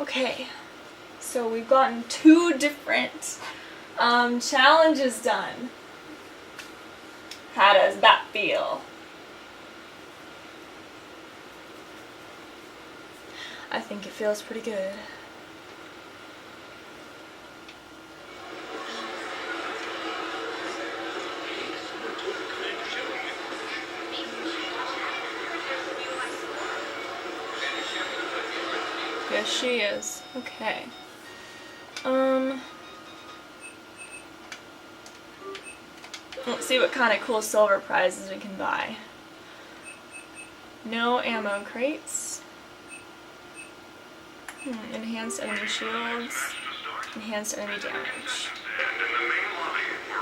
Okay, so we've gotten 2 different challenges done. How does that feel? I think it feels pretty good. Yes, she is. Okay. Let's see what kind of cool silver prizes we can buy. No ammo crates. Enhanced enemy shields. Enhanced enemy damage.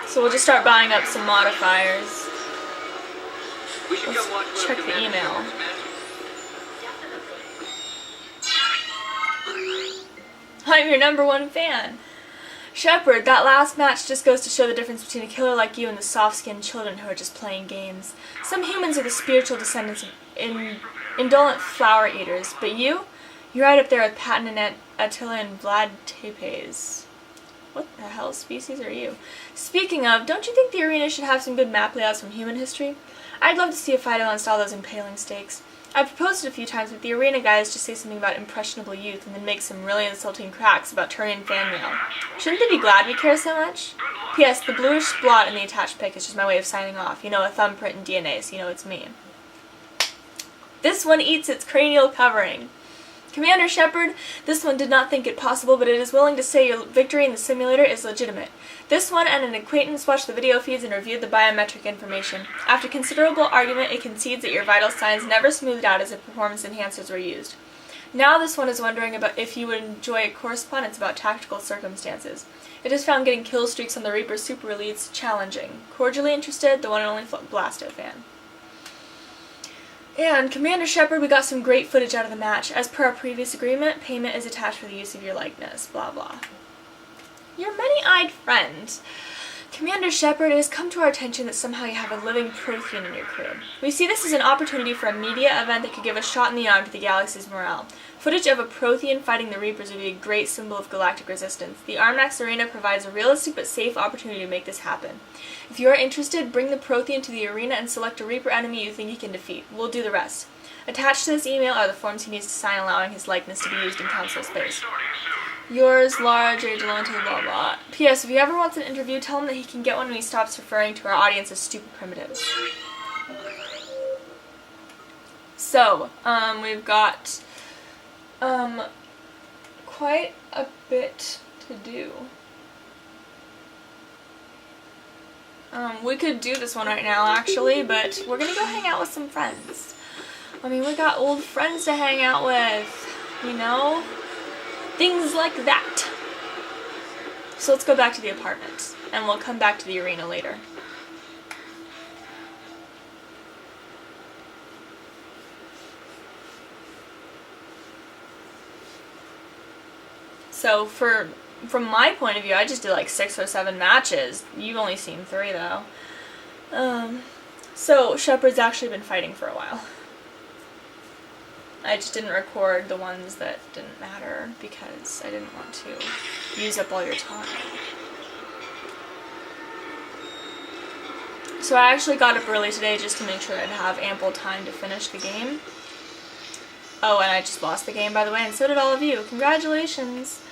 So we'll just start buying up some modifiers. Let's check the email. I'm your #1 fan. Shepard, that last match just goes to show the difference between a killer like you and the soft-skinned children who are just playing games. Some humans are the spiritual descendants of indolent flower eaters, but you're right up there with Patton and Attila and Vlad Tepes. What the hell species are you? Speaking of, don't you think the arena should have some good map layouts from human history? I'd love to see a fight against all those impaling stakes. I've proposed it a few times, but the arena guys just say something about impressionable youth and then make some really insulting cracks about turning fan mail. Shouldn't they be glad we care so much? P.S. The bluish blot in the attached pic is just my way of signing off. You know, a thumbprint and DNA, so you know it's me. This one eats its cranial covering. Commander Shepard, this one did not think it possible, but it is willing to say your victory in the simulator is legitimate. This one and an acquaintance watched the video feeds and reviewed the biometric information. After considerable argument, it concedes that your vital signs never smoothed out as if performance enhancers were used. Now this one is wondering about if you would enjoy a correspondence about tactical circumstances. It has found getting kill streaks on the Reaper Super Elites challenging. Cordially interested, the one and only Blasto fan. And, Commander Shepard, we got some great footage out of the match. As per our previous agreement, payment is attached for the use of your likeness. Blah, blah. Your many-eyed friend. Commander Shepard, it has come to our attention that somehow you have a living Prothean in your crew. We see this as an opportunity for a media event that could give a shot in the arm to the galaxy's morale. Footage of a Prothean fighting the Reapers would be a great symbol of galactic resistance. The Armax Arena provides a realistic but safe opportunity to make this happen. If you are interested, bring the Prothean to the arena and select a Reaper enemy you think he can defeat. We'll do the rest. Attached to this email are the forms he needs to sign allowing his likeness to be used in Council space. Yours, Lara J. Delonte, blah blah. P.S. If he ever wants an interview, tell him that he can get one when he stops referring to our audience as stupid primitives. So, we've got quite a bit to do. We could do this one right now, actually, but we're gonna go hang out with some friends. I mean, we got old friends to hang out with, you know? Things like that. So let's go back to the apartment, and we'll come back to the arena later. So from my point of view, I just did like 6 or 7 matches. You've only seen 3 though. So Shepard's actually been fighting for a while. I just didn't record the ones that didn't matter because I didn't want to use up all your time. So I actually got up early today just to make sure I'd have ample time to finish the game. Oh, and I just lost the game, by the way, and so did all of you. Congratulations!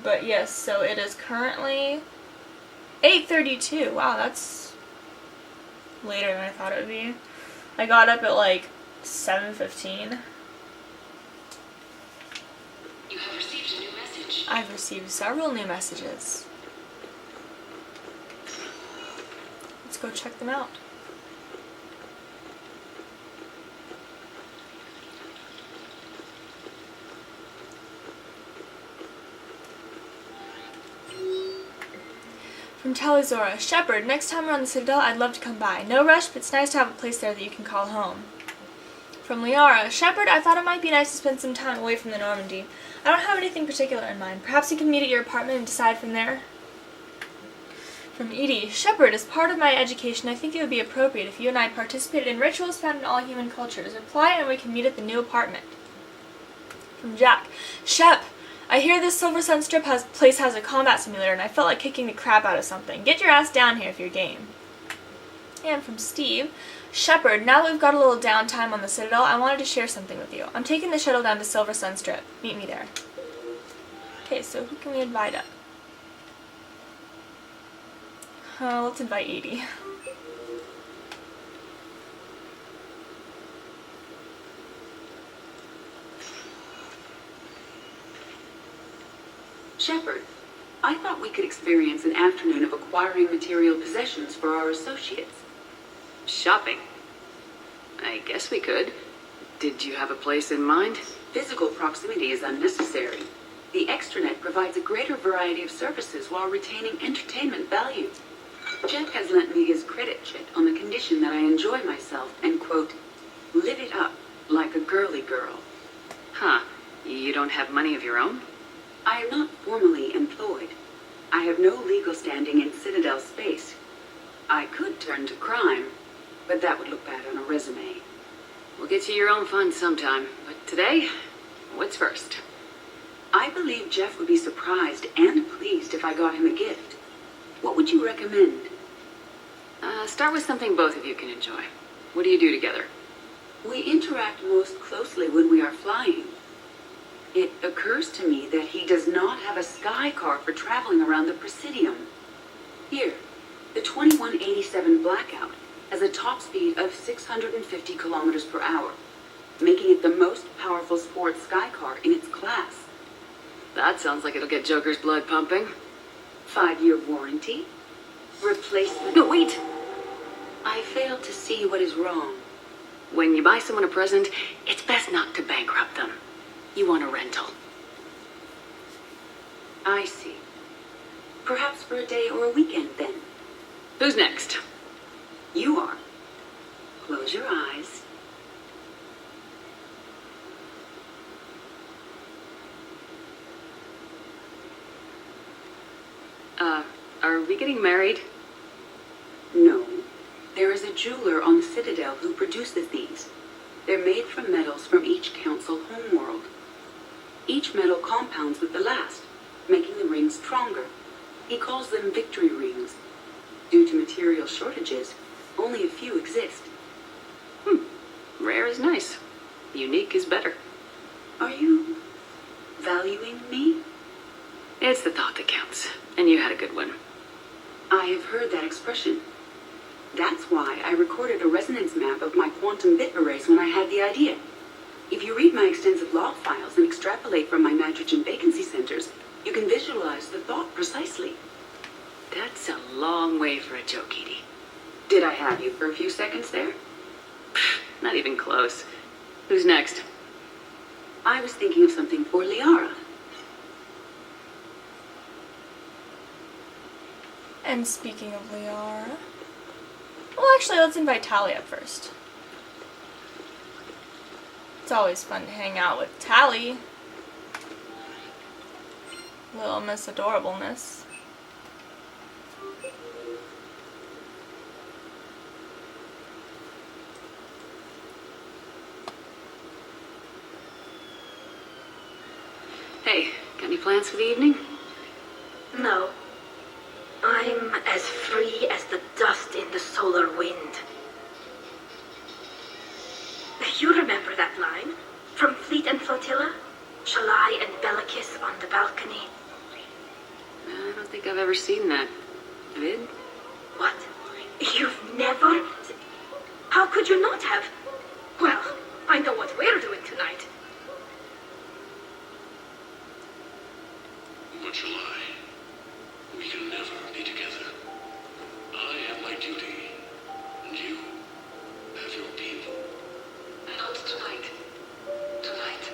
But yes, so it is currently 8:32. Wow, that's later than I thought it would be. I got up at like 7:15. You have received a new message. I've received several new messages. Let's go check them out. From Talizora, Shepard, next time we're on the Citadel, I'd love to come by. No rush, but it's nice to have a place there that you can call home. From Liara, Shepard, I thought it might be nice to spend some time away from the Normandy. I don't have anything particular in mind. Perhaps you can meet at your apartment and decide from there. From Edie, Shepard, as part of my education, I think it would be appropriate if you and I participated in rituals found in all human cultures. Reply and we can meet at the new apartment. From Jack, Shep, I hear this Silver Sun Strip place has a combat simulator and I felt like kicking the crap out of something. Get your ass down here if you're game. And from Steve, Shepard, now that we've got a little downtime on the Citadel, I wanted to share something with you. I'm taking the shuttle down to Silver Sun Strip. Meet me there. Okay, so who can we invite up? Let's invite Edie. Shepard, I thought we could experience an afternoon of acquiring material possessions for our associates. Shopping? I guess we could. Did you have a place in mind? Physical proximity is unnecessary. The extranet provides a greater variety of services while retaining entertainment value. Jeff has lent me his credit check on the condition that I enjoy myself and, quote, live it up like a girly girl. Huh. You don't have money of your own? I am not formally employed. I have no legal standing in Citadel space. I could turn to crime, but that would look bad on a resume. We'll get you your own fun sometime. But today, what's first? I believe Jeff would be surprised and pleased if I got him a gift. What would you recommend? Start with something both of you can enjoy. What do you do together? We interact most closely when we are flying. It occurs to me that he does not have a sky car for traveling around the Presidium. Here, the 2187 Blackout has a top speed of 650 kilometers per hour, making it the most powerful sports sky car in its class. That sounds like it'll get Joker's blood pumping. 5-year warranty. Replacement. No, wait! I fail to see what is wrong. When you buy someone a present, it's best not to bankrupt them. You want a rental. I see. Perhaps for a day or a weekend, then. Who's next? You are. Close your eyes. Are we getting married? No. There is a jeweler on the Citadel who produces these. They're made from metals from each council homeworld. Each metal compounds with the last, making the rings stronger. He calls them victory rings. Due to material shortages, only a few exist. Rare is nice. Unique is better. Are you valuing me? It's the thought that counts. And you had a good one. I have heard that expression. That's why I recorded a resonance map of my quantum bit arrays when I had the idea. If you read my extensive log files and extrapolate from my nitrogen vacancy centers, you can visualize the thought precisely. That's a long way for a joke, Edie. Did I have you for a few seconds there? Not even close. Who's next? I was thinking of something for Liara. And speaking of Liara... Well, actually, let's invite Tally up first. It's always fun to hang out with Tally. Little Miss Adorableness. Hey, got any plans for the evening? No. I'm as free as the dust in the solar wind. You remember that line? From Fleet and Flotilla? Shalai and Bellicus on the balcony. I don't think I've ever seen that. Vid? What? You've never... How could you not have? Well, I know what we're doing tonight. But July, we can never be together. I have my duty, and you have your people. Not tonight. Tonight,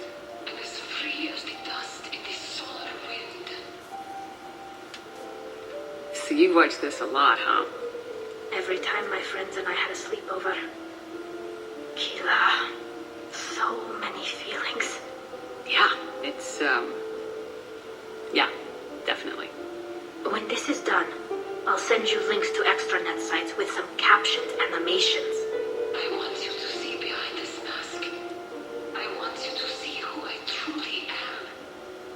I'm as free as the dust in the solar wind. So you've watched this a lot, huh? Every time my friends and I had a sleepover. Keela. So many feelings. Yeah, it's, yeah, definitely. When this is done, I'll send you links to extranet sites with some captioned animations. I want you to see behind this mask. I want you to see who I truly am.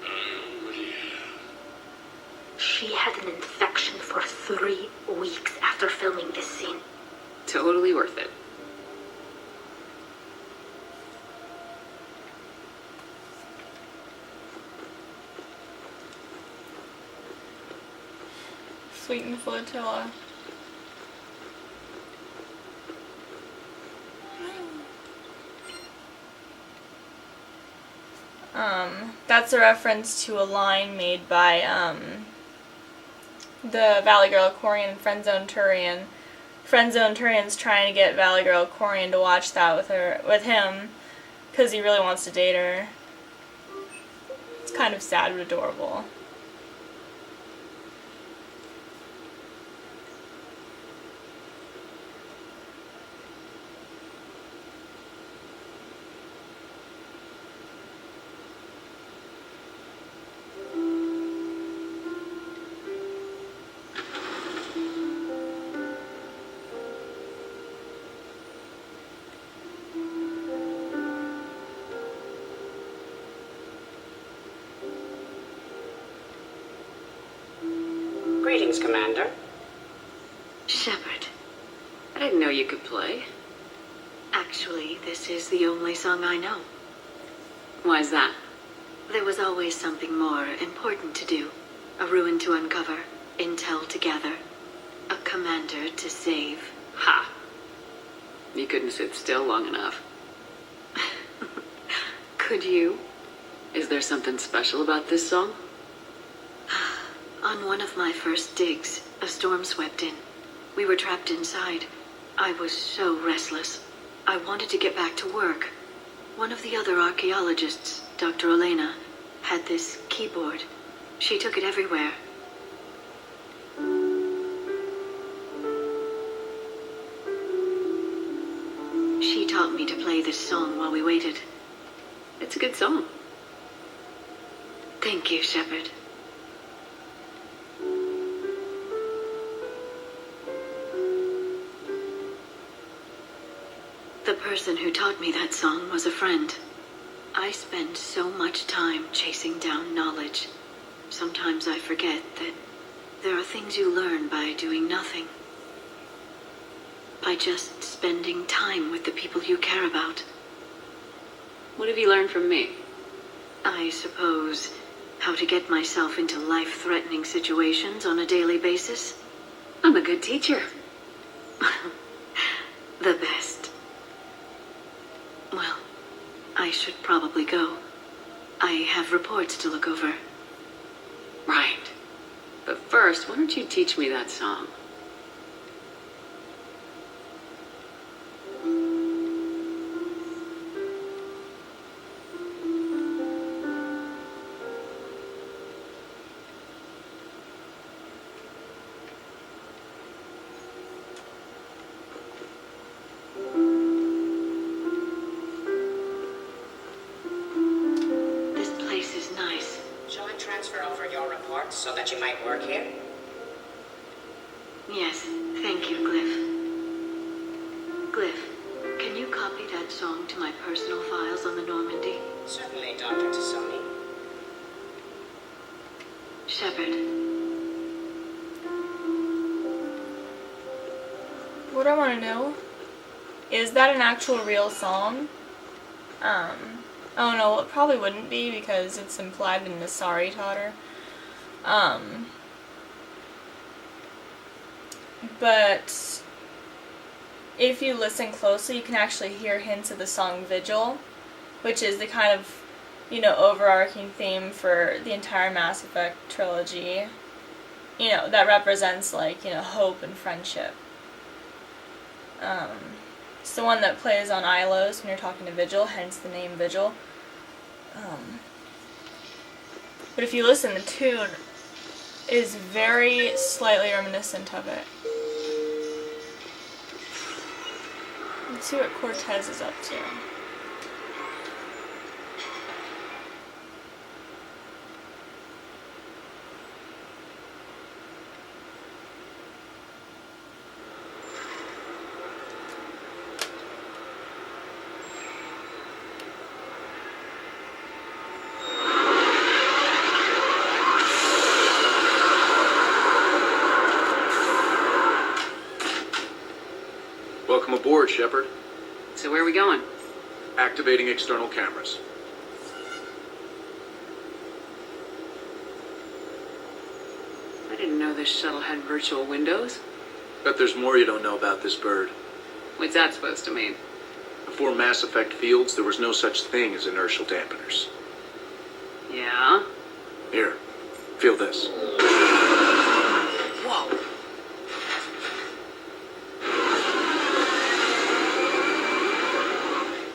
I already have. She had an infection for 3 weeks after filming this scene. Totally worth it. Sweeten flotilla. That's a reference to a line made by the Valley Girl Corian and Friendzone Turian. Friendzone Turian's trying to get Valley Girl Corian to watch that with him, because he really wants to date her. It's kind of sad but adorable. Greetings, Commander. Shepard, I didn't know you could play. Actually, this is the only song I know. Why's that? There was always something more important to do. A ruin to uncover, intel to gather, a commander to save. Ha! You couldn't sit still long enough. Could you? Is there something special about this song? On one of my first digs, a storm swept in. We were trapped inside. I was so restless. I wanted to get back to work. One of the other archaeologists, Dr. Elena, had this keyboard. She took it everywhere. She taught me to play this song while we waited. It's a good song. Thank you, Shepard. The person who taught me that song was a friend. I spend so much time chasing down knowledge. Sometimes I forget that there are things you learn by doing nothing. By just spending time with the people you care about. What have you learned from me? I suppose how to get myself into life-threatening situations on a daily basis. I'm a good teacher. The best. Well, I should probably go. I have reports to look over. Right. But first, why don't you teach me that song? Shall I transfer over your reports so that you might work here? Yes, thank you, Glyph. Glyph, can you copy that song to my personal files on the Normandy? Certainly, Dr. Tassoni. Shepard, What I want to know, is that an actual real song? Oh no, it probably wouldn't be because it's implied in the Sorry taught her. But if you listen closely, you can actually hear hints of the song Vigil, which is the kind of, overarching theme for the entire Mass Effect trilogy, that represents, hope and friendship. It's the one that plays on Ilos when you're talking to Vigil, hence the name Vigil. But if you listen, the tune is very slightly reminiscent of it. Let's see what Cortez is up to. Welcome aboard, Shepard. So where are we going? Activating external cameras. I didn't know this shuttle had virtual windows. Bet there's more you don't know about this bird. What's that supposed to mean? Before Mass Effect fields, there was no such thing as inertial dampeners. Yeah? Here, feel this. Whoa.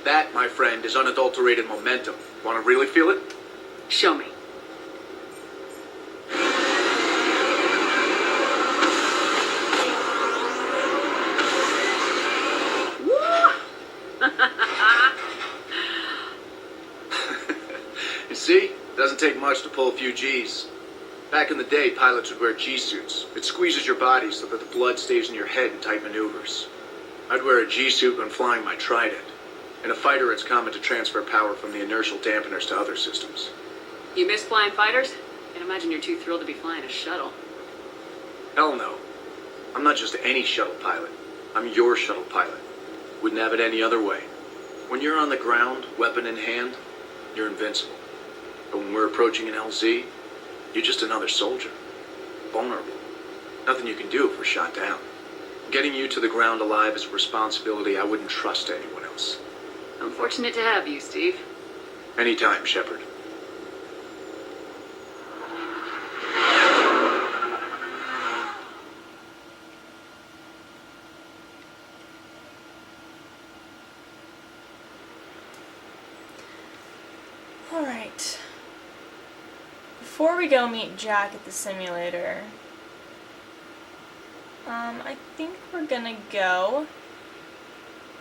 That, my friend, is unadulterated momentum. Want to really feel it? Show me. You see? Doesn't take much to pull a few G's. Back in the day, pilots would wear G-suits. It squeezes your body so that the blood stays in your head in tight maneuvers. I'd wear a G-suit when flying my Trident. In a fighter, it's common to transfer power from the inertial dampeners to other systems. You miss flying fighters? Can't imagine you're too thrilled to be flying a shuttle. Hell no. I'm not just any shuttle pilot. I'm your shuttle pilot. Wouldn't have it any other way. When you're on the ground, weapon in hand, you're invincible. But when we're approaching an LZ, you're just another soldier. Vulnerable. Nothing you can do if we're shot down. Getting you to the ground alive is a responsibility I wouldn't trust to anyone else. I'm fortunate to have you, Steve. Anytime, Shepard. Alright. Before we go meet Jack at the simulator, I think we're gonna go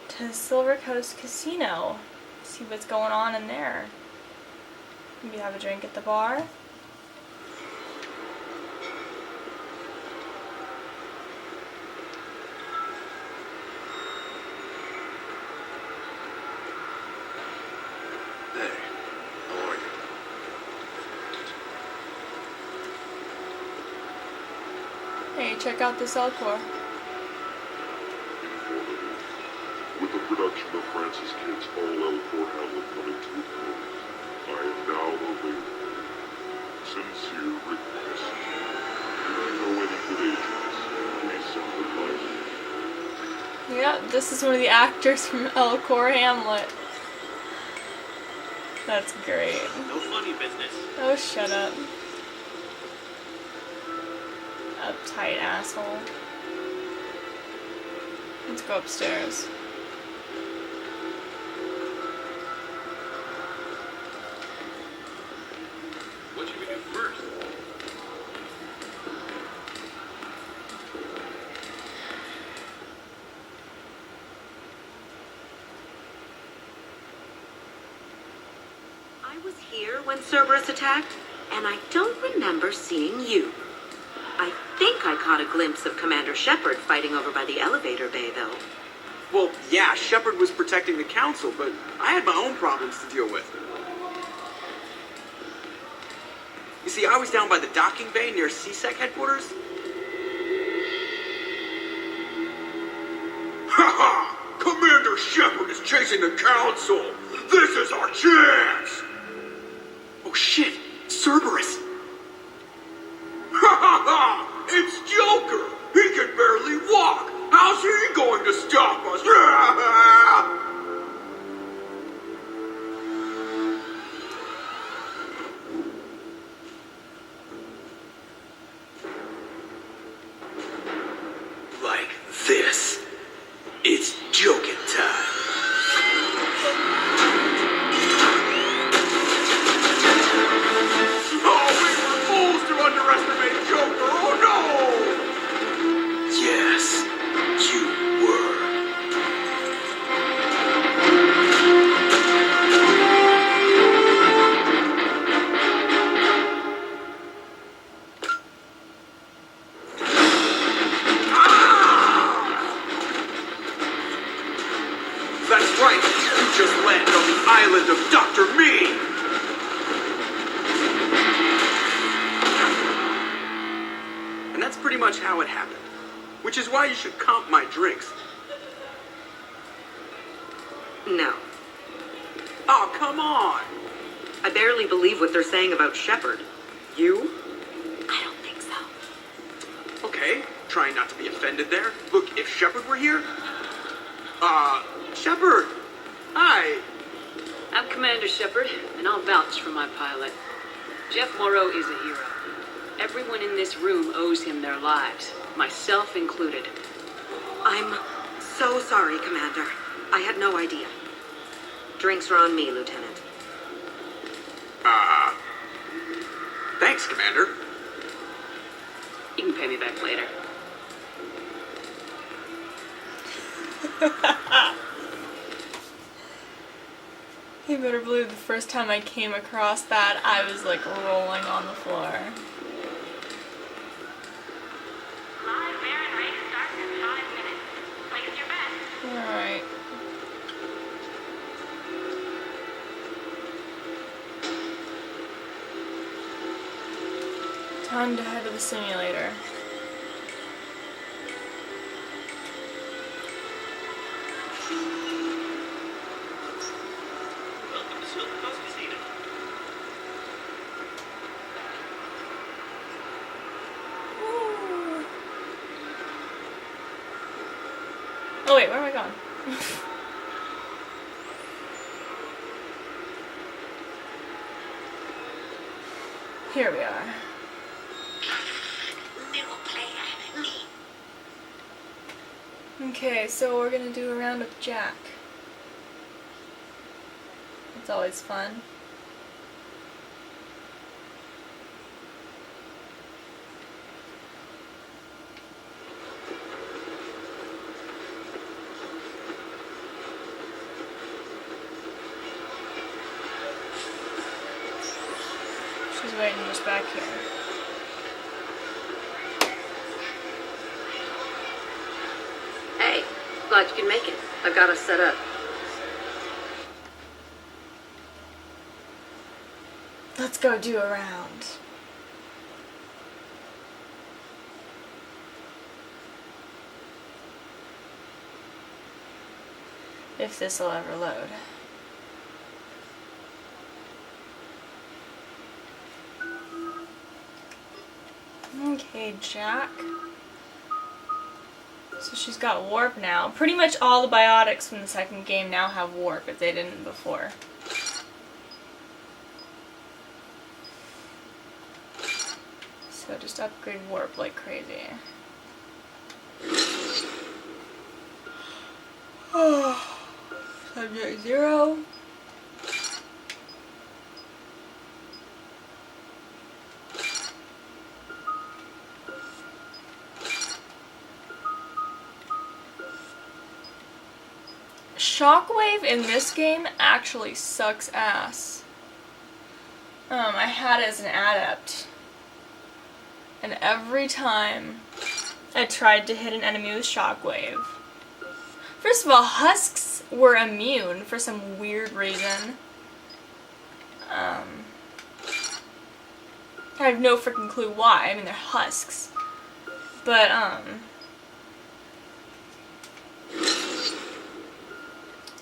to Silver Coast Casino, see what's going on in there. Maybe have a drink at the bar. Hey, how are you? Hey, check out this Elcor. With the production of Francis Kidd's All Elcor Hamlet coming to a close, I am now awaiting sincere request. If you know any good agents, please send them my way. Yep, this is one of the actors from Elcor Hamlet. That's great. No funny business. Oh, shut up. Uptight asshole. Let's go upstairs. What should we do first? I was here when Cerberus attacked, and I don't remember seeing you. I think I caught a glimpse of Commander Shepard fighting over by the elevator bay, though. Well, yeah, Shepard was protecting the council, but I had my own problems to deal with. You see, I was down by the docking bay near CSEC headquarters. Ha ha! Commander Shepard is chasing the council! This is our chance! Oh shit, Cerberus! Ha ha ha! It's Joker! He can barely walk! How's he going to stop us? Like this. It's joking time. Oh, we were fools to underestimate Joker! Oh no! Yes, you were. That's right! You just landed on the island of Dr. Me! And that's pretty much how it happened. Which is why you should comp my drinks. No. Oh, come on! I barely believe what they're saying about Shepard. You? I don't think so. Okay, trying not to be offended there. Look, if Shepard were here... Shepard! Hi! I'm Commander Shepard, and I'll vouch for my pilot. Jeff Morrow is a hero. Everyone in this room owes him their lives, myself included. I'm so sorry, Commander. I had no idea. Drinks are on me, Lieutenant. Thanks, Commander. You can pay me back later. You better believe the first time I came across that, I was like rolling on the floor. Live Baron race starts in 5 minutes. Place your bets. Alright. Time to head to the simulator. Oh wait, where am I going? Here we are. Okay, so we're gonna do a round with Jack. It's always fun. She's waiting just back here. Hey, glad you can make it. I've got us set up. Let's go do a round. If this will ever load. Okay, Jack. So she's got warp now. Pretty much all the biotics from the second game now have warp, but they didn't before. So just upgrade warp like crazy. Subject 0. Shockwave in this game actually sucks ass. I had it as an adept. And every time I tried to hit an enemy with Shockwave. First of all, Husks were immune for some weird reason. I have no freaking clue why. I mean, they're Husks. But,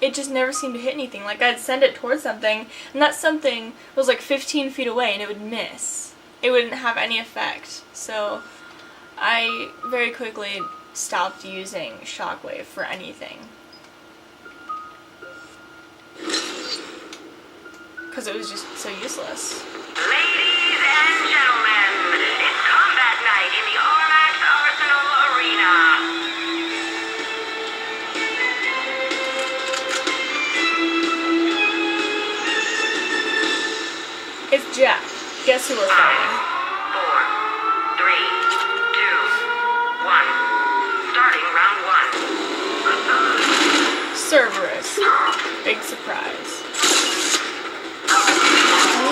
it just never seemed to hit anything. Like, I'd send it towards something, and that something was like 15 feet away, and it would miss. It wouldn't have any effect. So, I very quickly stopped using Shockwave for anything. Because it was just so useless. Ladies and gentlemen, it's combat night in the Armax Arsenal Arena. It's Jack. Guess who we're fighting? 4, 3, 2, 1. Starting round 1. Cerberus. Big surprise.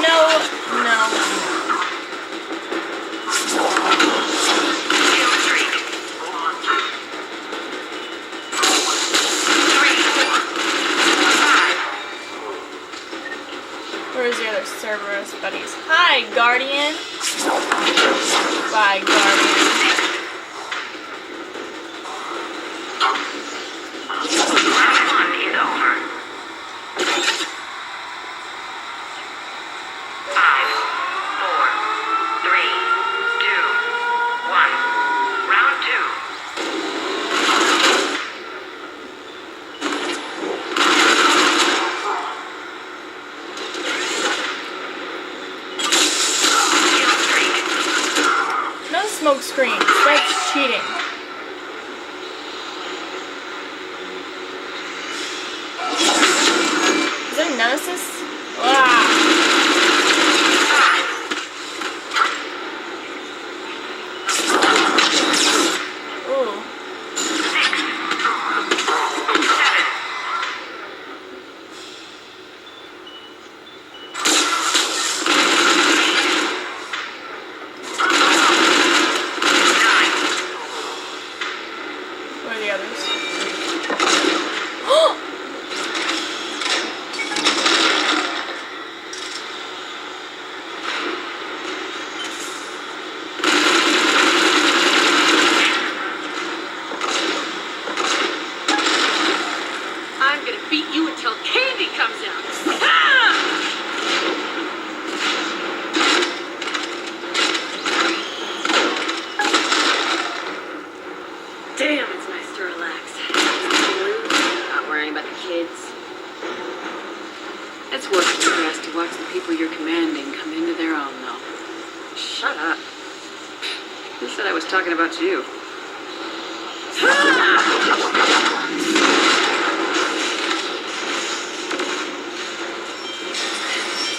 No. Kill streak. 3, 5. Where's the other Cerberus buddies? Hi, Guardian. Bye, Guardian. Round 1 is over. screen. That's cheating. Is there a nemesis? Ooh. Where are the others? I'm gonna beat you until candy comes out. Damn, it's nice to relax. Not worrying about the kids. It's worth the stress to watch the people you're commanding come into their own, though. Shut up. Who said I was talking about you?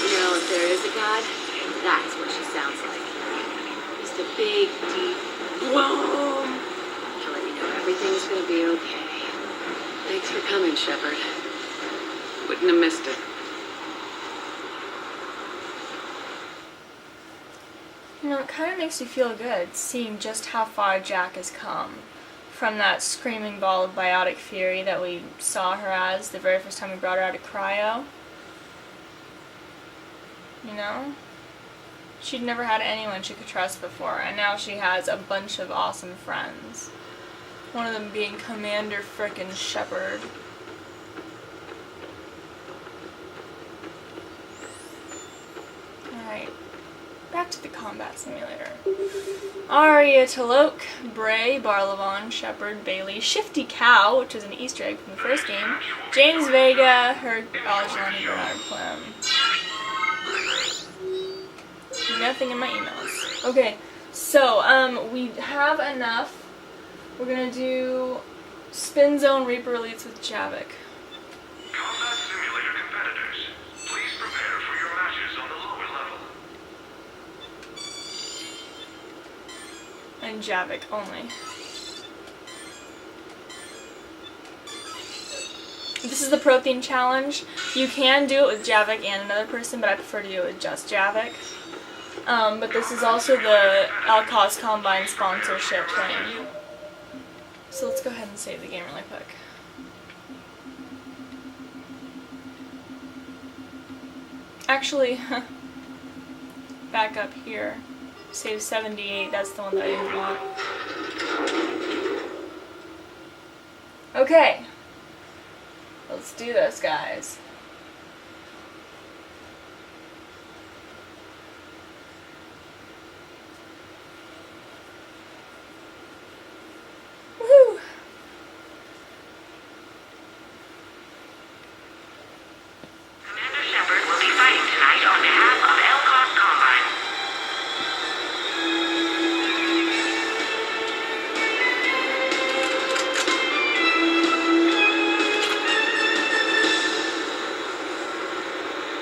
You know, if there is a God, that's what she sounds like. Just a big, deep boom. To let you know everything's gonna be okay. Thanks for coming, Shepard. Wouldn't have missed it. You know, it kind of makes you feel good seeing just how far Jack has come from that screaming ball of biotic fury that we saw her as the very first time we brought her out of cryo. You know? She'd never had anyone she could trust before, and now she has a bunch of awesome friends. One of them being Commander frickin' Shepard. Alright. Back to the combat simulator. Arya T'Loak, Bray, Barlavon, Shepard, Bailey, Shifty Cow, which is an Easter egg from the first game, James Vega, Herc, Algelani, Bernard Clem. Nothing in my emails. Okay, so, we have enough. We're gonna do Spin Zone Reaper Elites with Javik. Combat simulator competitors, please prepare for your matches on the lower level. And Javik only. This is the Pro Theme Challenge. You can do it with Javik and another person, but I prefer to do it with just Javik. But this is also the Alcaz Combine sponsorship thing. So let's go ahead and save the game really quick. Actually, back up here. Save 78, that's the one that I didn't want. Okay. Let's do this, guys. Woohoo! Commander Shepard will be fighting tonight on behalf of Alcaz Combine.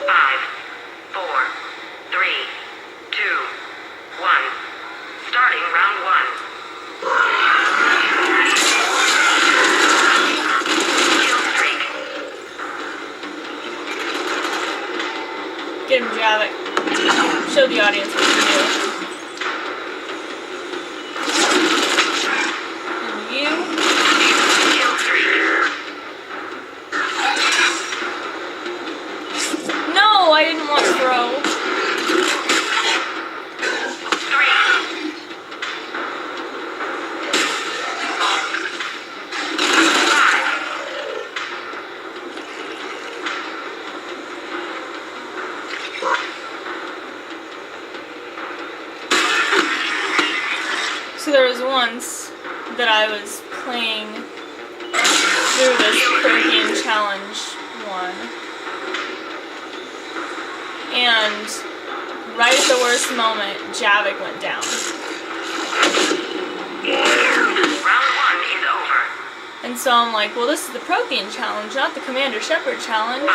Five, four, three, two, one. Starting round one. Kill streak. Get him, Javik. Show the audience what you do. And you. Kill streak. No, I didn't want to throw. So there was once that I was playing through this Protean Challenge one, and right at the worst moment, Javik went down. Round 1 is over. And so I'm like, well, this is the Prothean challenge, not the Commander Shepard challenge. 5,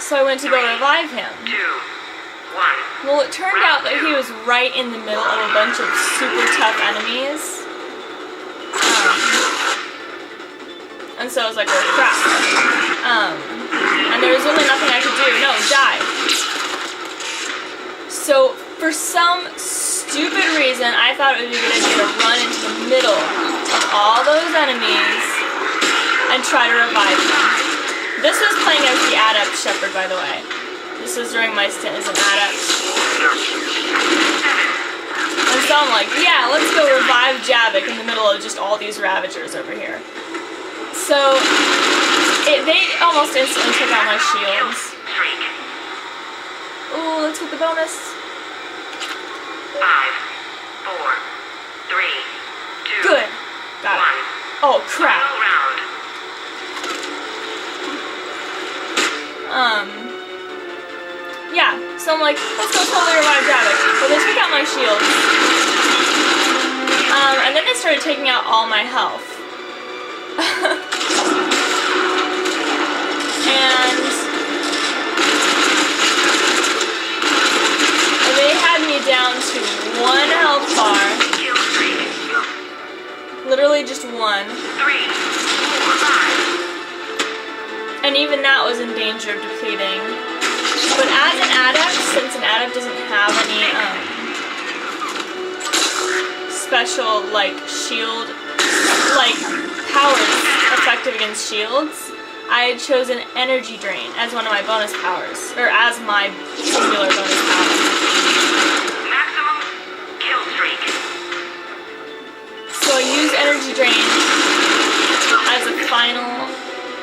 4, So I went to go revive him. 2, 1. Well, it turned out that he was right in the middle of a bunch of super tough enemies. And so I was like, well, crap. And there was really nothing I could do. No, die. So, for some stupid reason, I thought it would be a good idea to run into the middle of all those enemies and try to revive them. This was playing as the Adept Shepard, by the way. This was during my stint as an Adept. And so I'm like, yeah, let's go revive Javik in the middle of just all these Ravagers over here. So, they almost instantly took out my shields. Ooh, let's get the bonus. 5, 4, 3, 2, Good. Got it. Oh, crap. Final round. Yeah, so I'm like, let's go totally revive Javik. Well, they took out my shields. And then they started taking out all my health. And they had me down to 1 health bar. Literally just 1. 3, 4, 5. And even that was in danger of depleting. But as an Adept, since an Adept doesn't have any special, like, shield, like, powers effective against shields, I had chosen Energy Drain as one of my bonus powers, or as my singular bonus power. Maximum kill streak. So I use Energy Drain as a final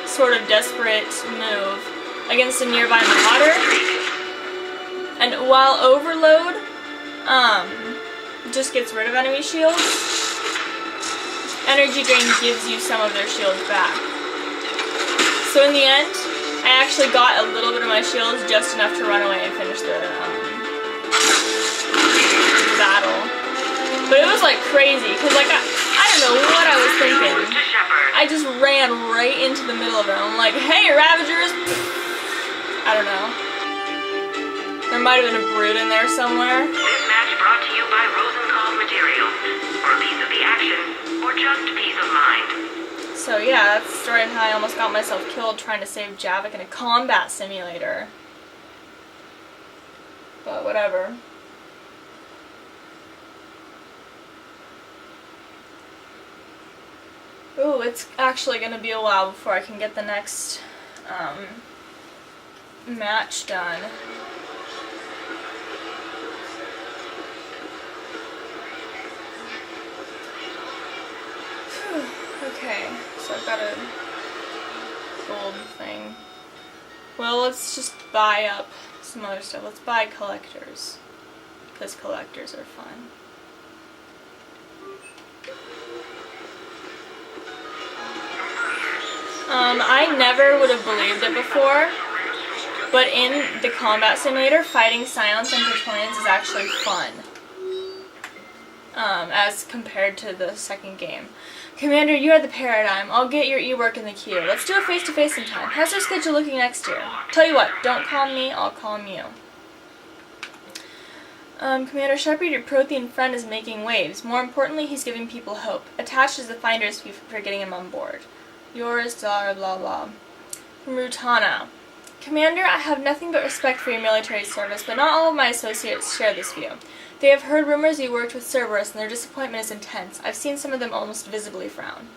sort of desperate move against a nearby Marauder. And while Overload just gets rid of enemy shields, Energy Drain gives you some of their shields back. So in the end, I actually got a little bit of my shields, just enough to run away and finish the battle. But it was like crazy, because like I don't know what I was thinking. I just ran right into the middle of it. I'm like, hey, Ravagers! I don't know. There might have been a Brood in there somewhere. This match brought to you by Rosenthal Materials. For a piece of the action, or just peace of mind. So yeah, that's the story of how I almost got myself killed trying to save Javik in a combat simulator. But whatever. Ooh, it's actually going to be a while before I can get the next match done. Okay, so I've got a gold thing. Well, let's just buy up some other stuff. Let's buy collectors, because collectors are fun. I never would have believed it before, but in the combat simulator, fighting Psions and Praetorians is actually fun, as compared to the second game. Commander, you are the paradigm. I'll get your e-work in the queue. Let's do a face-to-face sometime. How's our schedule looking next year? Tell you what, don't call me, I'll call you. Commander Shepard, your Prothean friend is making waves. More importantly, he's giving people hope. Attached is the finder's fee for getting him on board. Yours, blah blah blah. From Rutana. Commander, I have nothing but respect for your military service, but not all of my associates share this view. They have heard rumors you worked with Cerberus, and their disappointment is intense. I've seen some of them almost visibly frown.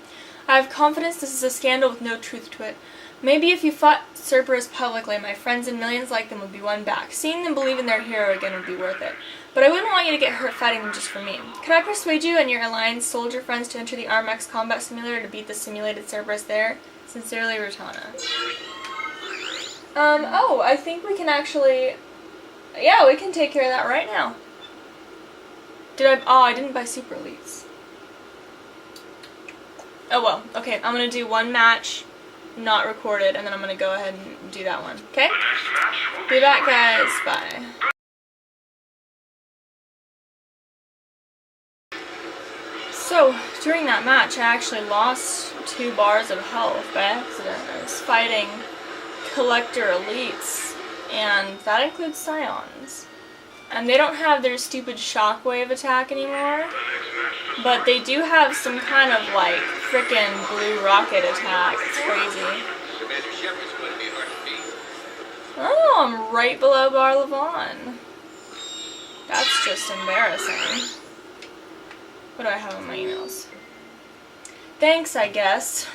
I have confidence this is a scandal with no truth to it. Maybe if you fought Cerberus publicly, my friends and millions like them would be won back. Seeing them believe in their hero again would be worth it. But I wouldn't want you to get hurt fighting them just for me. Can I persuade you and your Alliance soldier friends to enter the Armax combat simulator to beat the simulated Cerberus there? Sincerely, Rutana. Oh, I think we can actually... Yeah, we can take care of that right now. I didn't buy Super Elites. Oh well, okay, I'm gonna do one match, not recorded, and then I'm gonna go ahead and do that one, okay? Be back, guys, bye. So, during that match, I actually lost 2 bars of health by accident. I was fighting Collector Elites, and that includes Scions. And they don't have their stupid shockwave attack anymore, but they do have some kind of like frickin' blue rocket attack. It's crazy. Oh, I'm right below Bar Levon. That's just embarrassing. What do I have in my emails? Thanks, I guess.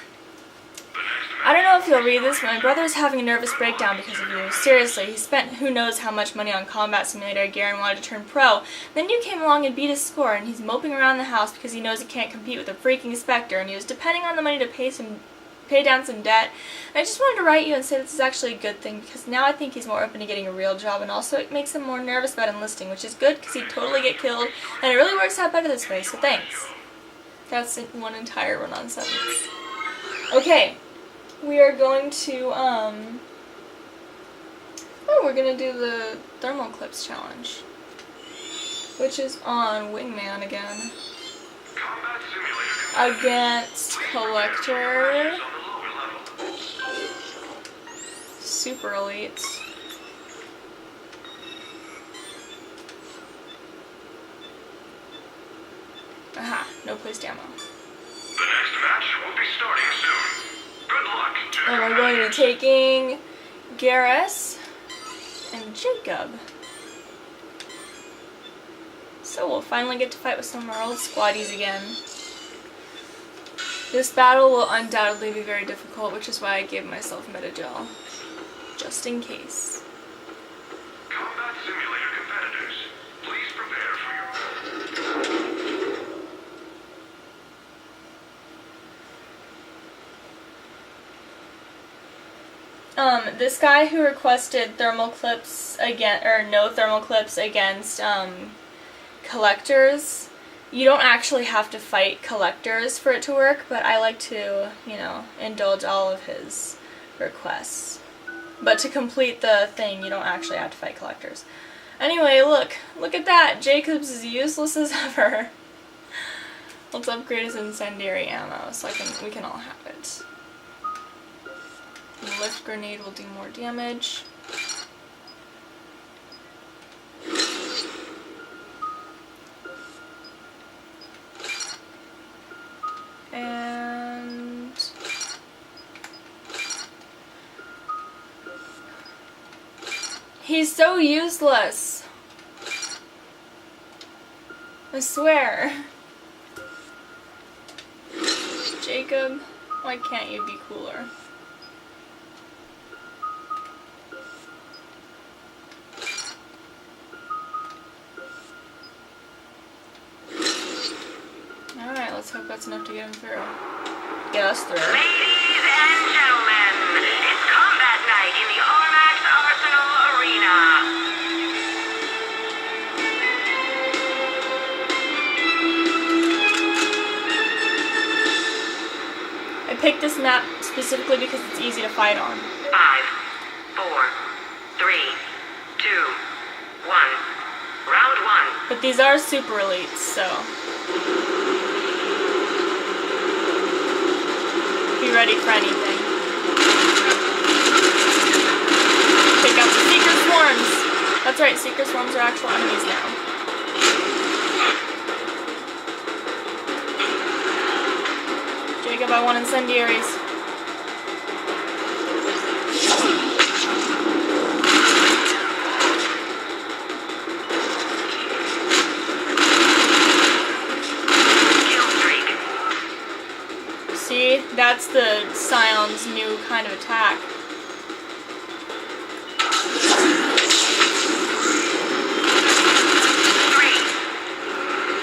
I don't know if you'll read this, but my brother is having a nervous breakdown because of you. Seriously, he spent who knows how much money on Combat Simulator gear and wanted to turn pro. Then you came along and beat his score, and he's moping around the house because he knows he can't compete with a freaking Spectre, and he was depending on the money to pay down some debt. And I just wanted to write you and say this is actually a good thing, because now I think he's more open to getting a real job, and also it makes him more nervous about enlisting, which is good because he'd totally get killed, and it really works out better this way, so thanks. That's one entire run-on sentence. Okay. We are going to, we're going to do the Thermal Clips Challenge, which is on Wingman again, against Collector, Super Elites. Aha, no placed ammo. The next match will be starting soon. Good luck to and we're going to be taking Garrus and Jacob. So we'll finally get to fight with some of our old squaddies again. This battle will undoubtedly be very difficult, which is why I gave myself Metagel. Just in case. Combat Simulator competitors, please prepare for your... This guy who requested thermal clips again, or no thermal clips against collectors, you don't actually have to fight collectors for it to work, but I like to, you know, indulge all of his requests. But to complete the thing, you don't actually have to fight collectors. Anyway, look at that! Jacob's as useless as ever. Let's upgrade his incendiary ammo so we can all have it. The lift grenade will do more damage. And he's so useless. I swear. Jacob, why can't you be cooler? Alright, let's hope that's enough to get him through. Get us through. Ladies and gentlemen, it's combat night in the Armax Arsenal Arena. I picked this map specifically because it's easy to fight on. 5, 4, 3, 2, 1. Round 1. But these are super elites, so be ready for anything. Pick out the Seeker Swarms! That's right, Seeker Swarms are actual enemies now. Jacob, I want incendiaries. See, that's the Scion's new kind of attack.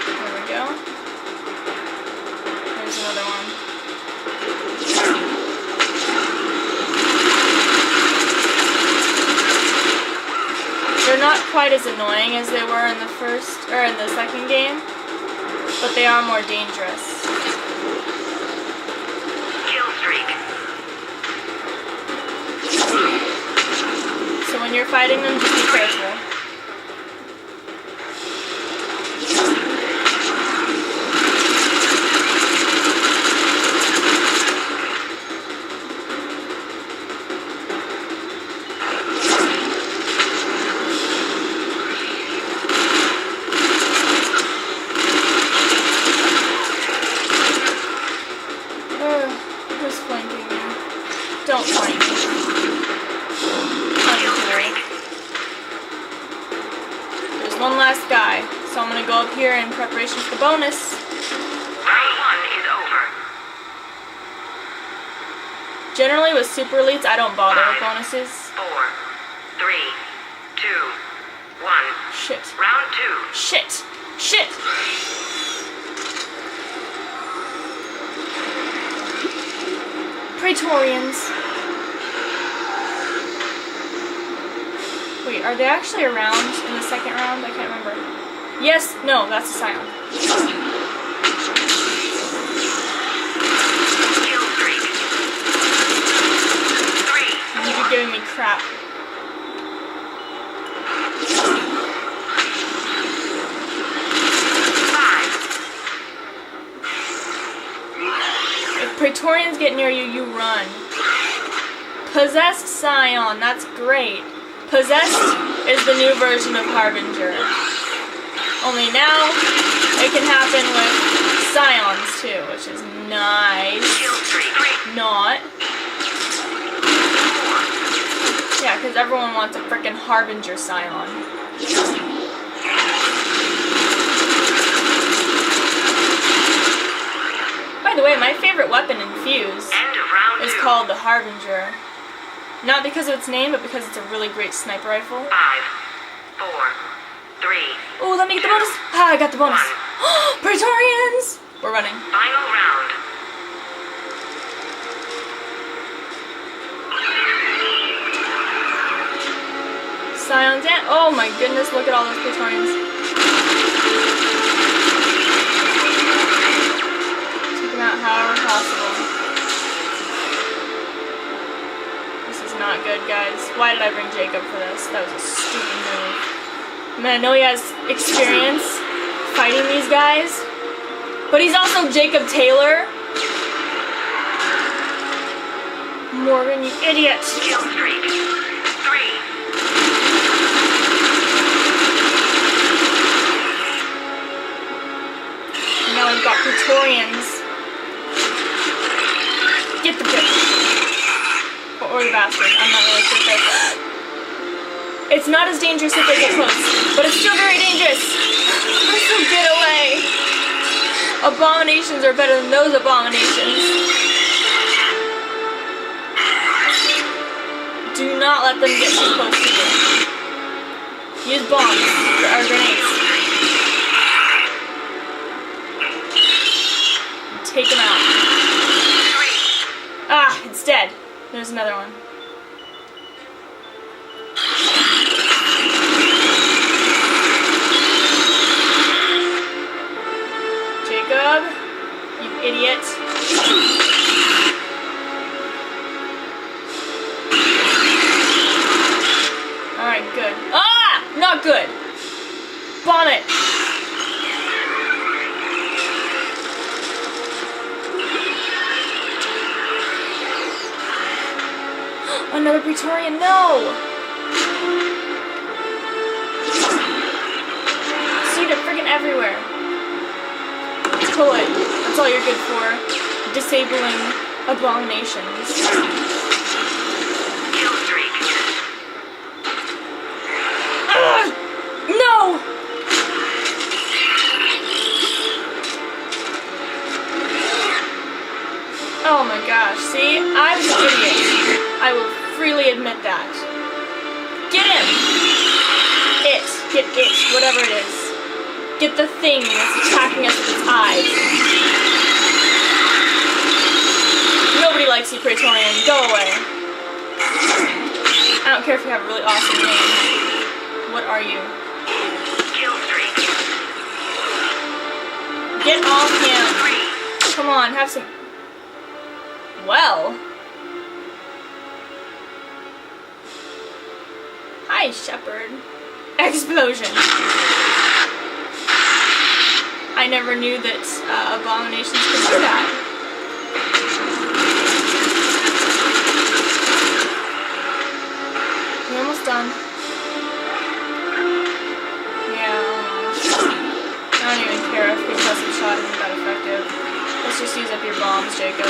There we go. There's another one. They're not quite as annoying as they were in the first, or in the second game, but they are more dangerous. So when you're fighting them, just be careful. Don't fight me. Uncool. There's one last guy, so I'm gonna go up here in preparation for the bonus. Round 1 is over. Generally with super elites, I don't bother with bonuses. 4, 3, 2, 1. Shit. Round 2. Shit. Shit. Praetorians. Wait, are they actually around in the second round? I can't remember. Yes, no, that's a Scion. Kill streak. 3. You're giving me crap. If Praetorians get near you, you run. Possessed Scion, that's great. Possessed is the new version of Harbinger. Only now, it can happen with Scions too, which is nice. Not. Yeah, because everyone wants a frickin' Harbinger Scion. By the way, my favorite weapon in Fuse is called the Harbinger. Not because of its name, but because it's a really great sniper rifle. 5, 4, 3. Oh, let me get the bonus. Ah, I got the bonus. Praetorians! We're running. Final round. Scions and... Oh my goodness, look at all those Praetorians. Take them out however possible. This is not good, guys. Why did I bring Jacob for this? That was a stupid move. I mean, I know he has experience fighting these guys, but he's also Jacob Taylor. Morgan, you idiot. Kill streak. 3. Now we've got Praetorians. Get the bitch. Or the bastard. I'm not really sure if that's... It's not as dangerous if they get close, but it's still very dangerous. So get away. Abominations are better than those abominations. Do not let them get too close to you. Use bombs or grenades. Take him out. Ah, it's dead. There's another one. Jacob, you idiot. Alright, good. Ah! Not good. Bomb it. Another Praetorian, no! See, they're friggin' everywhere. Pull it. That's all you're good for. Disabling abominations. Kill streak. No! Oh my gosh, see? I was an idiot. I will freely admit that. Get him! Get it, whatever it is. Get the thing that's attacking us with its eyes. Nobody likes you, Praetorian. Go away. I don't care if you have a really awesome name. What are you? Kill streak. Get off him. Come on, have some... Well... Hi, Shepard. Explosion. I never knew that abominations could do that. We're almost done. Yeah, almost. I don't even care if concussive shot isn't that effective. Let's just use up your bombs, Jacob.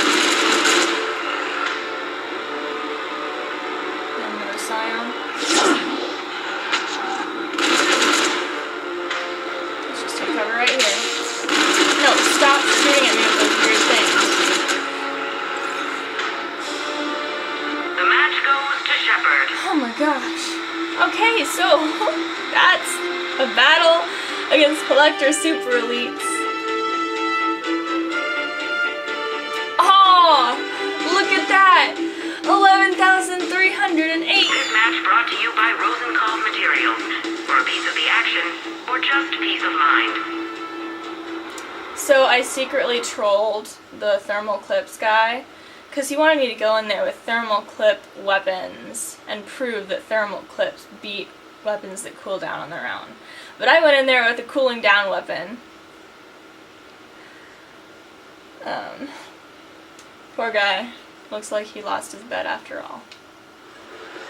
Shepard. Oh my gosh. Okay, so that's a battle against Collector Super Elites. Oh, look at that! 11,308. This match brought to you by Rosenkopf Materials. For a piece of the action, or just peace of mind. So I secretly trolled the thermal clips guy because he wanted me to go in there with thermal clip weapons and prove that thermal clips beat weapons that cool down on their own. But I went in there with a cooling down weapon. Poor guy. Looks like he lost his bet after all.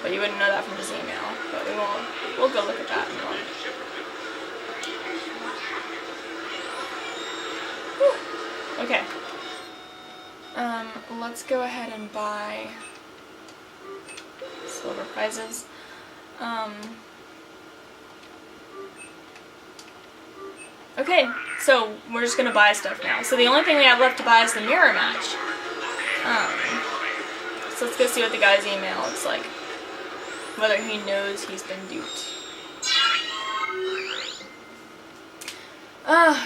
But you wouldn't know that from his email. But we won't. We'll go look at that in a moment. Whew. Okay. Let's go ahead and buy silver prizes. Okay, so we're just gonna buy stuff now. So the only thing we have left to buy is the mirror match. So let's go see what the guy's email looks like. Whether he knows he's been duped.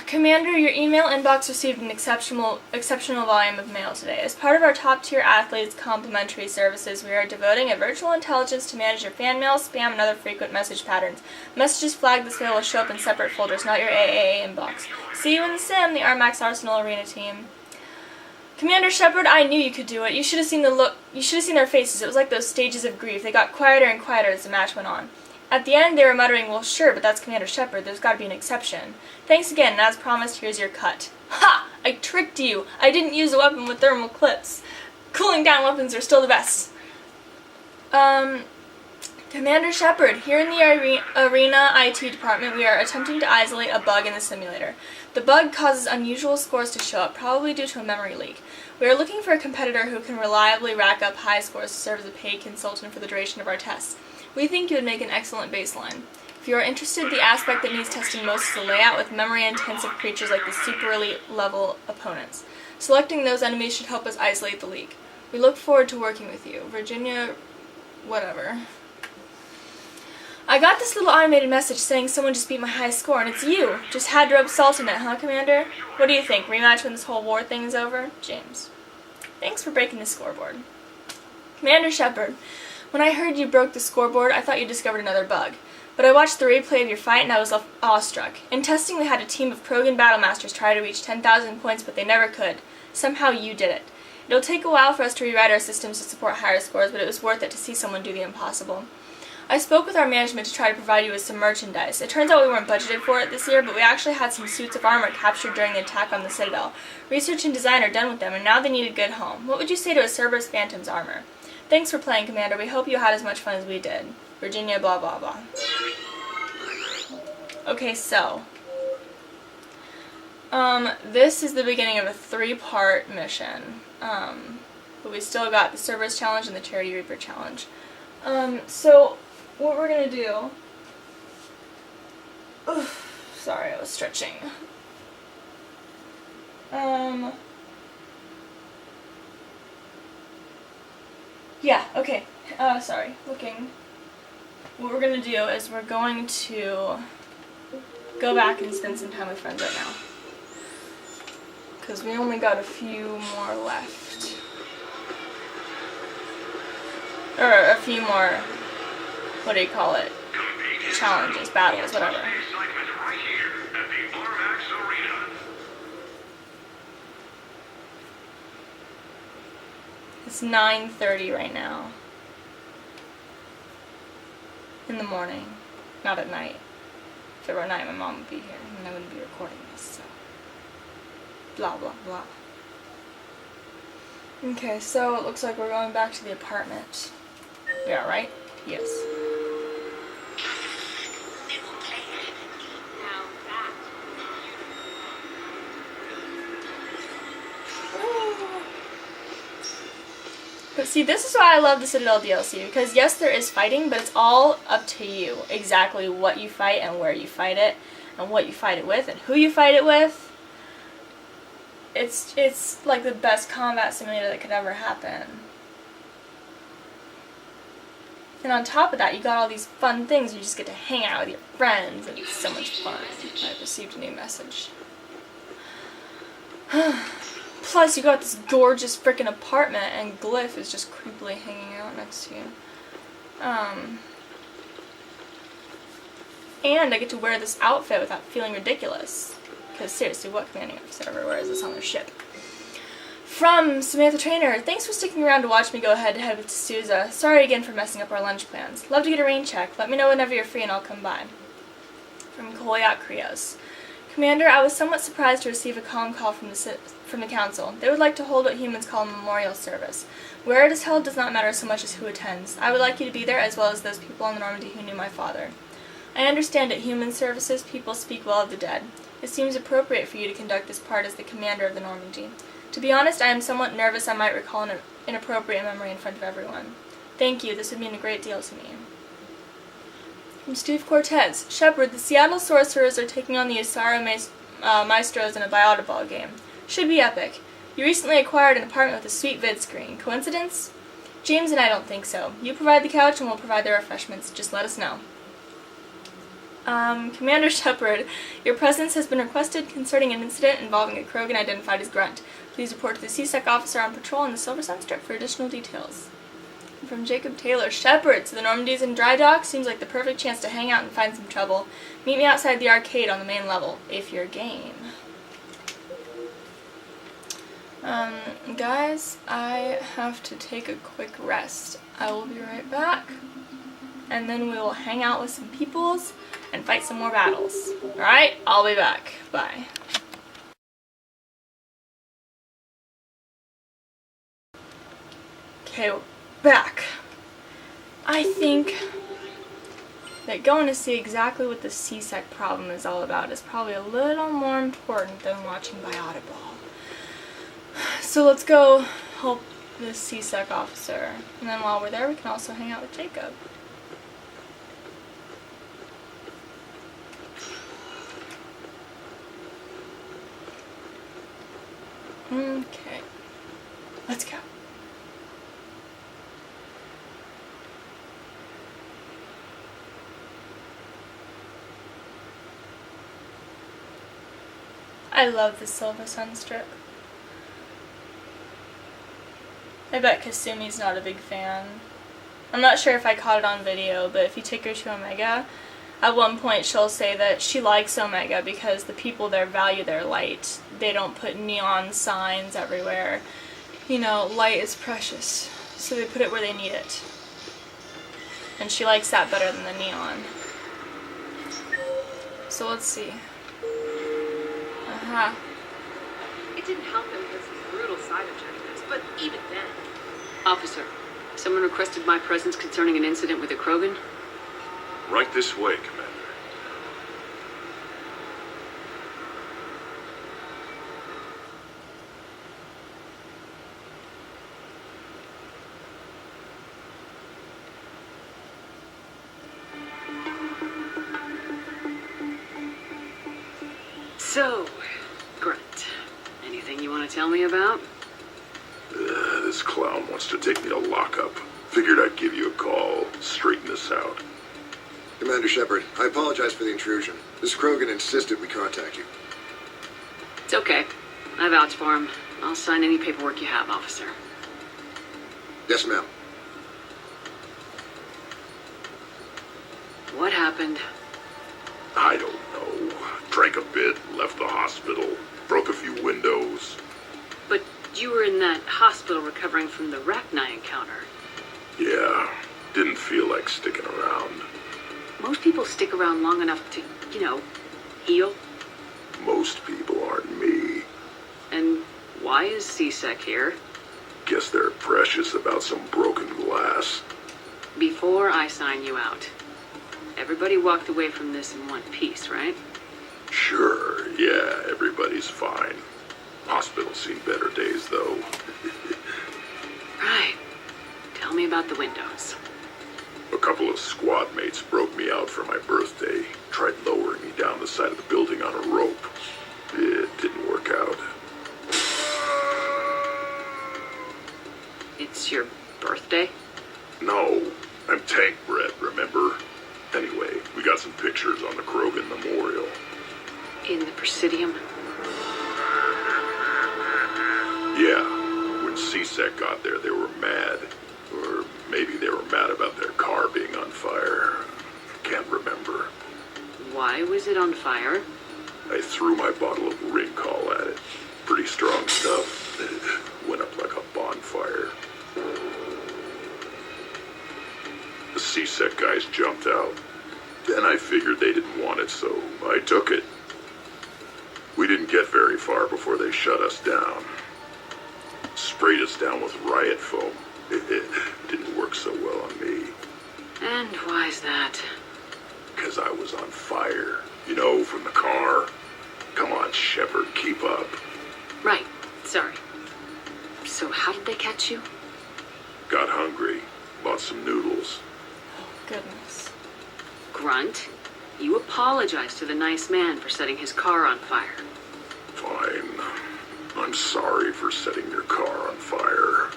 Commander, your email inbox received an exceptional volume of mail today. As part of our top-tier athletes' complimentary services, we are devoting a virtual intelligence to manage your fan mail, spam, and other frequent message patterns. Messages flagged this way will show up in separate folders, not your AAA inbox. See you in the sim, the Armax Arsenal Arena team. Commander Shepard, I knew you could do it. You should have seen the look. You should have seen their faces. It was like those stages of grief. They got quieter and quieter as the match went on. At the end, they were muttering, "Well, sure, but that's Commander Shepard. There's got to be an exception." Thanks again, and as promised, here's your cut. Ha! I tricked you. I didn't use a weapon with thermal clips. Cooling down weapons are still the best. Commander Shepard, here in the Arena IT department, we are attempting to isolate a bug in the simulator. The bug causes unusual scores to show up, probably due to a memory leak. We are looking for a competitor who can reliably rack up high scores to serve as a paid consultant for the duration of our tests. We think you would make an excellent baseline. If you are interested, the aspect that needs testing most is the layout with memory-intensive creatures like the super elite level opponents. Selecting those enemies should help us isolate the leak. We look forward to working with you. Virginia... whatever. I got this little automated message saying someone just beat my high score, and it's you. Just had to rub salt in it, huh, Commander? What do you think? Rematch when this whole war thing is over? James. Thanks for breaking the scoreboard. Commander Shepard, when I heard you broke the scoreboard, I thought you discovered another bug. But I watched the replay of your fight and I was awestruck. In testing, we had a team of Krogan Battlemasters try to reach 10,000 points, but they never could. Somehow you did it. It'll take a while for us to rewrite our systems to support higher scores, but it was worth it to see someone do the impossible. I spoke with our management to try to provide you with some merchandise. It turns out we weren't budgeted for it this year, but we actually had some suits of armor captured during the attack on the Citadel. Research and design are done with them, and now they need a good home. What would you say to a Cerberus Phantom's armor? Thanks for playing, Commander. We hope you had as much fun as we did. Virginia, blah, blah, blah. Okay, so. This is the beginning of a 3-part mission. But we still got the Cerberus Challenge and the Charity Reaper Challenge. So, what we're gonna do... Oof, sorry, I was stretching. Yeah, okay. Sorry, looking. What we're gonna do is we're going to go back and spend some time with friends right now. Because we only got a few more left. Or a few more, what do you call it? Challenges, battles, whatever. It's 9:30 right now. In the morning, not at night. If it were at night, my mom would be here, and I wouldn't be recording this, so. Blah, blah, blah. Okay, so it looks like we're going back to the apartment. Yeah, right? Yes. But see, this is why I love the Citadel DLC, because yes, there is fighting, but it's all up to you. Exactly what you fight and where you fight it, and what you fight it with, and who you fight it with. It's like the best combat simulator that could ever happen. And on top of that, you got all these fun things. You just get to hang out with your friends, and it's so much fun. I received a new message. Plus, you got this gorgeous freaking apartment, and Glyph is just creepily hanging out next to you. And I get to wear this outfit without feeling ridiculous. Because seriously, what commanding officer ever wears this on their ship? From Samantha Trainer, thanks for sticking around to watch me go head-to-head with D'Souza. Sorry again for messing up our lunch plans. Love to get a rain check. Let me know whenever you're free and I'll come by. From Koyak Krios. Commander, I was somewhat surprised to receive a calm call from the Council. They would like to hold what humans call a memorial service. Where it is held does not matter so much as who attends. I would like you to be there as well as those people on the Normandy who knew my father. I understand at human services people speak well of the dead. It seems appropriate for you to conduct this part as the commander of the Normandy. To be honest, I am somewhat nervous I might recall an inappropriate memory in front of everyone. Thank you, this would mean a great deal to me. From Steve Cortez, Shepard, the Seattle Sorcerers are taking on the Usara Maestros in a Biota game. Should be epic. You recently acquired an apartment with a sweet vid screen. Coincidence? James and I don't think so. You provide the couch and we'll provide the refreshments. Just let us know. Commander Shepard, your presence has been requested concerning an incident involving a Krogan identified as Grunt. Please report to the CSEC officer on patrol in the Silver Sun Strip for additional details. And from Jacob Taylor, Shepard, so the Normandy's in dry dock? Seems like the perfect chance to hang out and find some trouble. Meet me outside the arcade on the main level, if you're game. Guys, I have to take a quick rest. I will be right back, and then we will hang out with some peoples and fight some more battles. Alright, I'll be back. Bye. Okay, we're back. I think that going to see exactly what the CSEC problem is all about is probably a little more important than watching Biota Ball. So let's go help this CSEC officer. And then while we're there, we can also hang out with Jacob. Okay. Let's go. I love the Silver Sun Strip. I bet Kasumi's not a big fan. I'm not sure if I caught it on video, but if you take her to Omega, at one point she'll say that she likes Omega because the people there value their light. They don't put neon signs everywhere. You know, light is precious, so they put it where they need it. And she likes that better than the neon. So let's see. It didn't help him with his brutal side objectives, but even then. Officer, someone requested my presence concerning an incident with a Krogan. Right this way, Commander. So, Grunt, anything you want to tell me about? This clown wants to take me to lockup. Figured I'd give you a call, straighten this out. Commander Shepard, I apologize for the intrusion. This Krogan insisted we contact you. It's okay. I vouch for him. I'll sign any paperwork you have, officer. Yes, ma'am. What happened? I don't know. Drank a bit, left the hospital, broke a few windows. But you were in that hospital recovering from the Rachni encounter. Yeah, didn't feel like sticking around. Most people stick around long enough to, heal. Most people aren't me. And why is CSEC here? Guess they're precious about some broken glass. Before I sign you out, everybody walked away from this in one piece, right? Sure, yeah, everybody's fine. Hospital's seen better days, though. Right. Tell me about the windows. A couple of squad mates broke me out for my birthday. Tried lowering me down the side of the building on a rope. It didn't work out. It's your birthday? No, I'm tank bred, remember? Anyway, we got some pictures on the Krogan Memorial. In the Presidium? Yeah, when CSEC got there, they were mad. Or maybe they were mad about their car being on fire. Can't remember. Why was it on fire? I threw my bottle of Rincol at it. Pretty strong stuff. It went up like a bonfire. The CSEC guys jumped out. Then I figured they didn't want it, so I took it. We didn't get very far before they shut us down. Sprayed us down with riot foam. It didn't work so well on me. And why's that? Because I was on fire. You know, from the car. Come on, Shepard, keep up. Right. Sorry. So how did they catch you? Got hungry. Bought some noodles. Goodness. Grunt, you apologized to the nice man for setting his car on fire. Fine. I'm sorry for setting your car on fire.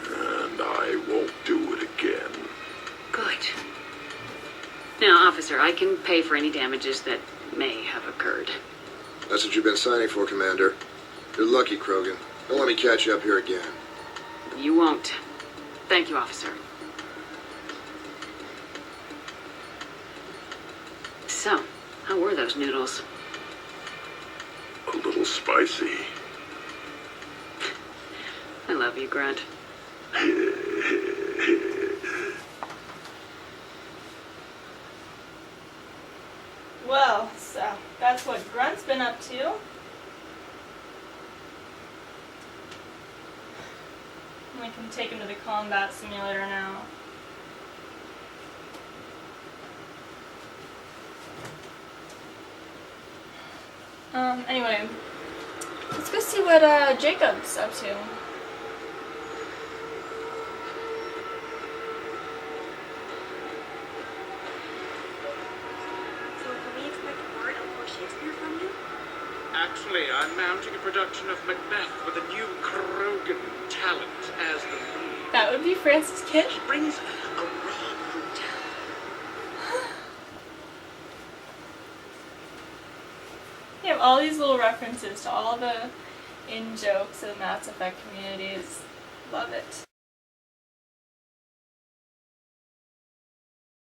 And I won't do it again. Good. Now, officer, I can pay for any damages that may have occurred. That's what you've been signing for, Commander. You're lucky, Krogan. Don't let me catch you up here again. You won't. Thank you, officer. So, how were those noodles? A little spicy. I love you, Grunt. Well, so that's what Grunt's been up to. We can take him to the combat simulator now. Anyway, let's go see what Jacob's up to. Actually, I'm mounting a production of Macbeth with a new Krogan talent as the lead. That would be Francis Kidd. He brings a raw brutality. You have all these little references to all the in-jokes of Mass Effect communities. Love it.